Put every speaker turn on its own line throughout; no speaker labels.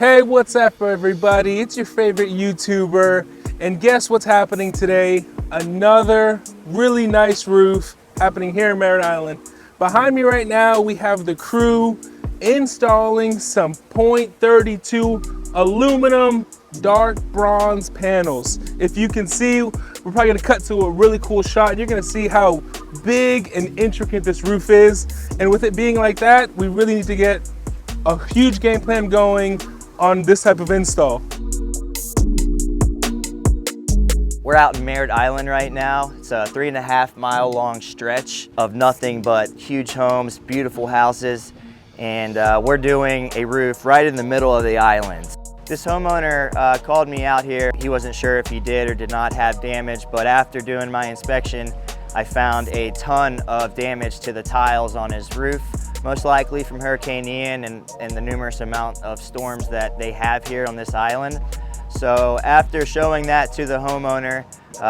Hey, what's up everybody? It's your favorite YouTuber, and guess what's happening today? Another really nice roof happening here in Merritt Island. Behind me right now, we have the crew installing some .32 aluminum dark bronze panels. If you can see, we're probably gonna cut to a really cool shot. You're gonna see how big and intricate this roof is. And with it being like that, we really need to get a huge game plan going on this type of install.
We're out in Merritt Island right now. It's a 3.5 mile long stretch of nothing but huge homes, beautiful houses, and we're doing a roof right in the middle of the island. This homeowner called me out here. He wasn't sure if he did or did not have damage, but after doing my inspection, I found a ton of damage to the tiles on his roof, most likely from Hurricane Ian and the numerous amount of storms that they have here on this island. So after showing that to the homeowner,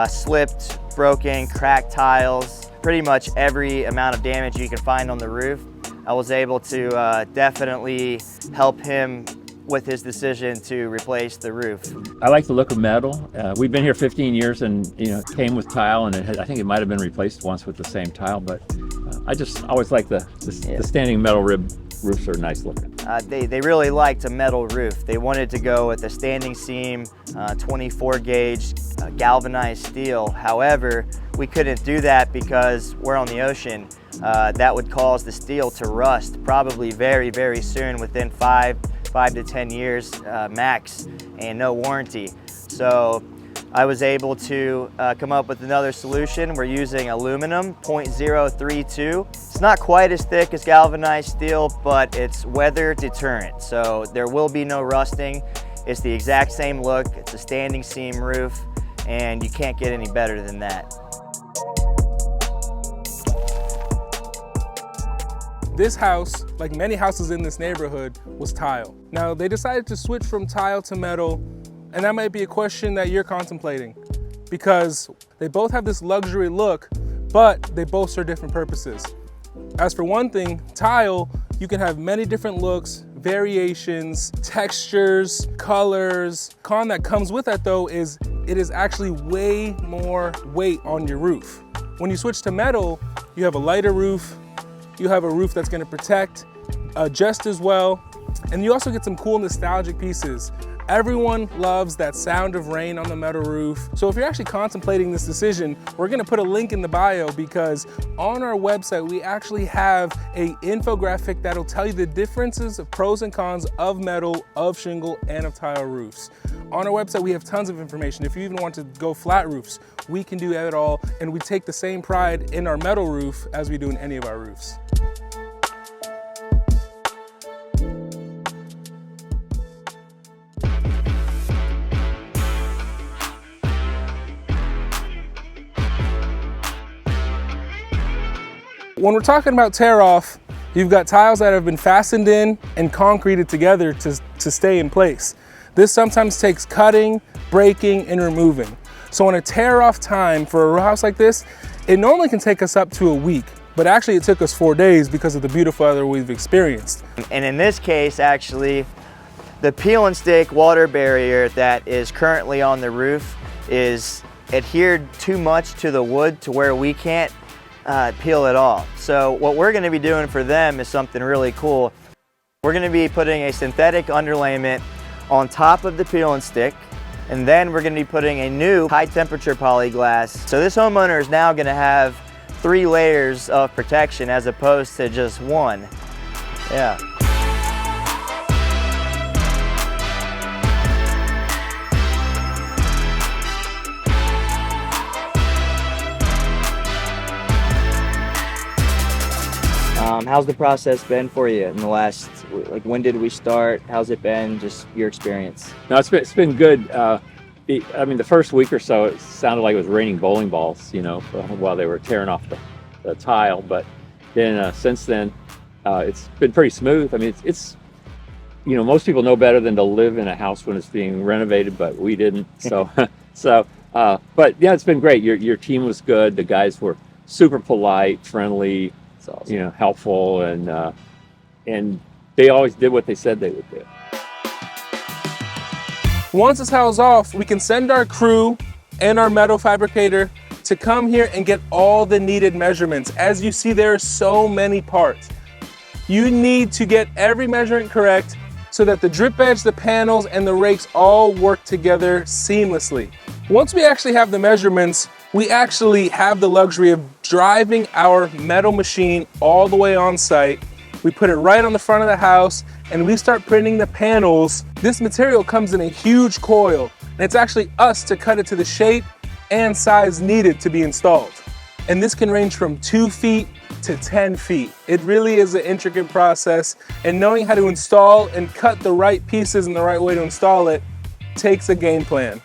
slipped, broken, cracked tiles, pretty much every amount of damage you can find on the roof, I was able to definitely help him with his decision to replace the roof.
I like the look of metal. We've been here 15 years and it came with tile, and I think it might have been replaced once with the same tile, but I just always like the standing metal rib roofs are nice looking.
They really liked a metal roof. They wanted to go with a standing seam, 24 gauge galvanized steel. However, we couldn't do that because we're on the ocean. That would cause the steel to rust probably very, very soon, within 5 to 10 years max, and no warranty. So I was able to come up with another solution. We're using aluminum, .032. It's not quite as thick as galvanized steel, but it's weather deterrent, so there will be no rusting. It's the exact same look. It's a standing seam roof, and you can't get any better than that.
This house, like many houses in this neighborhood, was tile. Now they decided to switch from tile to metal, and that might be a question that you're contemplating, because they both have this luxury look, but they both serve different purposes. As for one thing, tile, you can have many different looks, variations, textures, colors. Con that comes with that though is it is actually way more weight on your roof. When you switch to metal, you have a lighter roof, you have a roof that's gonna protect just as well, and you also get some cool nostalgic pieces. Everyone loves that sound of rain on the metal roof. So if you're actually contemplating this decision, we're gonna put a link in the bio, because on our website, we actually have an infographic that'll tell you the differences of pros and cons of metal, of shingle, and of tile roofs. On our website, we have tons of information. If you even want to go flat roofs, we can do it all, and we take the same pride in our metal roof as we do in any of our roofs. When we're talking about tear off, you've got tiles that have been fastened in and concreted together to stay in place. This sometimes takes cutting, breaking, and removing. So on a tear off time for a house like this, it normally can take us up to a week, but actually it took us 4 days because of the beautiful weather we've experienced.
And in this case, actually, the peel and stick water barrier that is currently on the roof is adhered too much to the wood to where we can't peel it off. So what we're going to be doing for them is something really cool. We're going to be putting a synthetic underlayment on top of the peel and stick, and then we're going to be putting a new high temperature polyglass. So this homeowner is now going to have 3 layers of protection as opposed to just 1. Yeah. How's the process been for you in the last, like, when did we start? How's it been, just your experience?
No, it's been good. I mean, the first week or so, it sounded like it was raining bowling balls, while they were tearing off the tile. But then since then, it's been pretty smooth. I mean, it's most people know better than to live in a house when it's being renovated, but we didn't. So, but yeah, it's been great. Your team was good. The guys were super polite, friendly, awesome. Helpful, and they always did what they said they would do.
Once the tile's off, we can send our crew and our metal fabricator to come here and get all the needed measurements. As you see, there are so many parts. You need to get every measurement correct so that the drip edge, the panels, and the rakes all work together seamlessly. Once we actually have the measurements, we actually have the luxury of driving our metal machine all the way on site. We put it right on the front of the house and we start printing the panels. This material comes in a huge coil, and it's actually us to cut it to the shape and size needed to be installed. And this can range from 2 feet to 10 feet. It really is an intricate process, and knowing how to install and cut the right pieces and the right way to install it takes a game plan.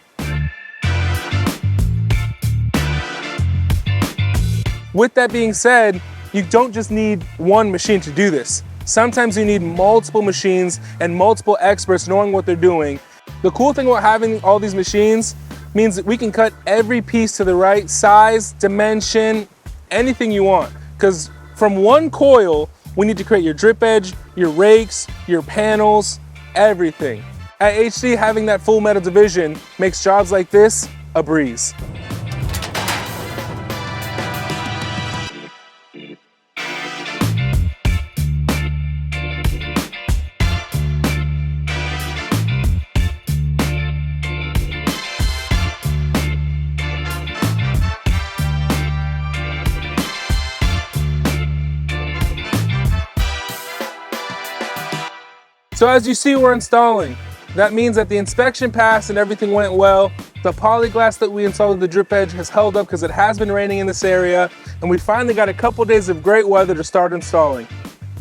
With that being said, you don't just need one machine to do this. Sometimes you need multiple machines and multiple experts knowing what they're doing. The cool thing about having all these machines means that we can cut every piece to the right size, dimension, anything you want. Because from one coil, we need to create your drip edge, your rakes, your panels, everything. At HD, having that full metal division makes jobs like this a breeze. So as you see, we're installing. That means that the inspection passed and everything went well. The polyglass that we installed at the drip edge has held up because it has been raining in this area, and we finally got a couple days of great weather to start installing.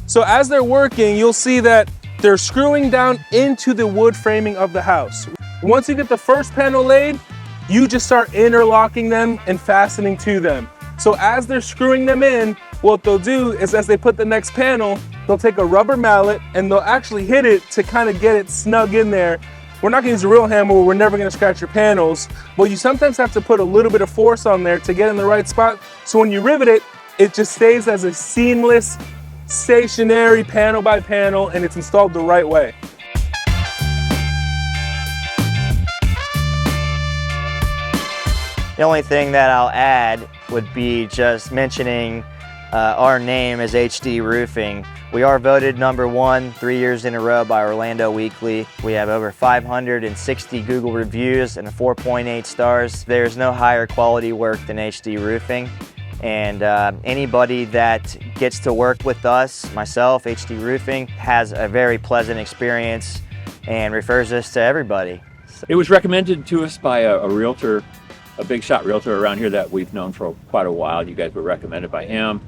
So as they're working, you'll see that they're screwing down into the wood framing of the house. Once you get the first panel laid, you just start interlocking them and fastening to them. So as they're screwing them in, what they'll do is as they put the next panel, they'll take a rubber mallet and they'll actually hit it to kind of get it snug in there. We're not gonna use a real hammer, we're never gonna scratch your panels, but you sometimes have to put a little bit of force on there to get in the right spot. So when you rivet it, it just stays as a seamless, stationary panel by panel, and it's installed the right way.
The only thing that I'll add would be just mentioning our name is HD Roofing. We are voted #1 3 years in a row by Orlando Weekly. We have over 560 Google reviews and 4.8 stars. There's no higher quality work than HD Roofing. And anybody that gets to work with us, myself, HD Roofing, has a very pleasant experience and refers us to everybody.
It was recommended to us by a realtor, a big shot realtor around here that we've known for quite a while. You guys were recommended by him.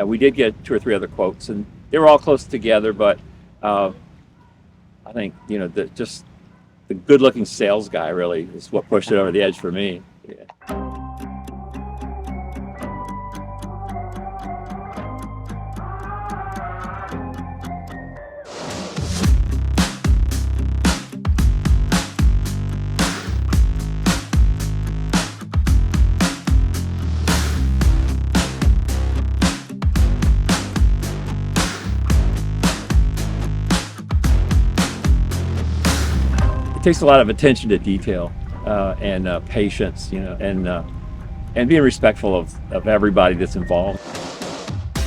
We did get 2 or 3 other quotes, and they were all close together, but I think, you know, just the good-looking sales guy really is what pushed it over the edge for me. Yeah. It takes a lot of attention to detail and patience, you know, and being respectful of everybody that's involved.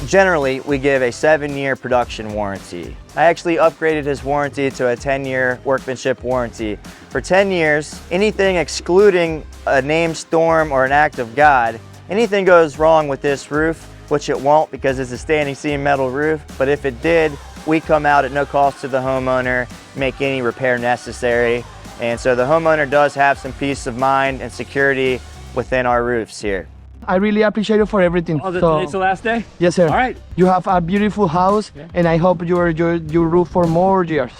Generally, we give a 7-year production warranty. I actually upgraded his warranty to a 10-year workmanship warranty. For 10 years, anything excluding a named storm or an act of God, anything goes wrong with this roof, which it won't because it's a standing seam metal roof, but if it did, we come out at no cost to the homeowner, make any repair necessary. And so the homeowner does have some peace of mind and security within our roofs here.
I really appreciate you for everything.
Oh,
So,
it's the last day?
yes, sir.
All right.
You have a beautiful house, and I hope you roof for more years.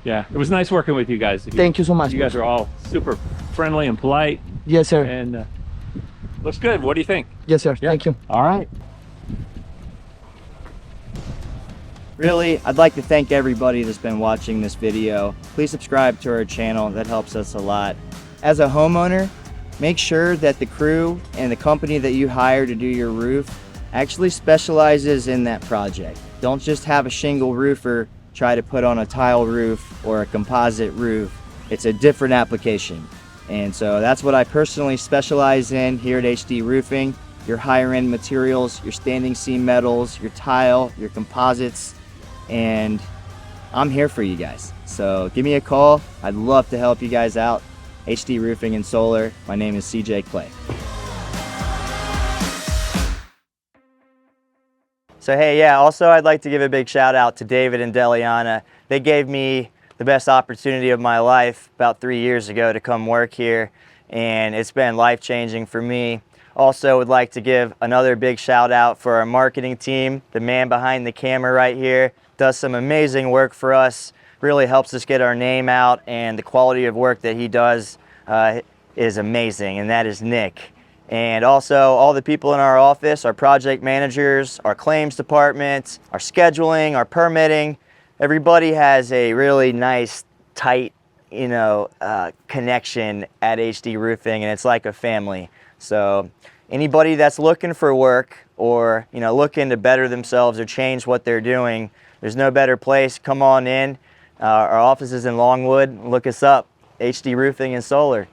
Yeah, it was nice working with you guys.
Thank you so much.
You guys are all super friendly and polite,
Yes, sir.
and looks good. What do you think?
Yes, sir. Thank you.
All right.
Really, I'd like to thank everybody that's been watching this video. Please subscribe to our channel, that helps us a lot. As a homeowner, make sure that the crew and the company that you hire to do your roof actually specializes in that project. Don't just have a shingle roofer try to put on a tile roof or a composite roof. It's a different application. And so that's what I personally specialize in here at HD Roofing. Your higher end materials, your standing seam metals, your tile, your composites, and I'm here for you guys. So give me a call. I'd love to help you guys out. HD Roofing and Solar. My name is CJ Clay. So hey, yeah, also I'd like to give a big shout out to David and Deliana. They gave me the best opportunity of my life about 3 years ago to come work here, and it's been life-changing for me. Also would like to give another big shout out for our marketing team. The man behind the camera right here does some amazing work for us, really helps us get our name out, and the quality of work that he does is amazing, and that is Nick. And also all the people in our office, our project managers, our claims department, our scheduling, our permitting, everybody has a really nice, tight, connection at HD Roofing, and it's like a family. So anybody that's looking for work or looking to better themselves or change what they're doing, there's no better place. Come on in. Our office is in Longwood. Look us up, HD Roofing and Solar.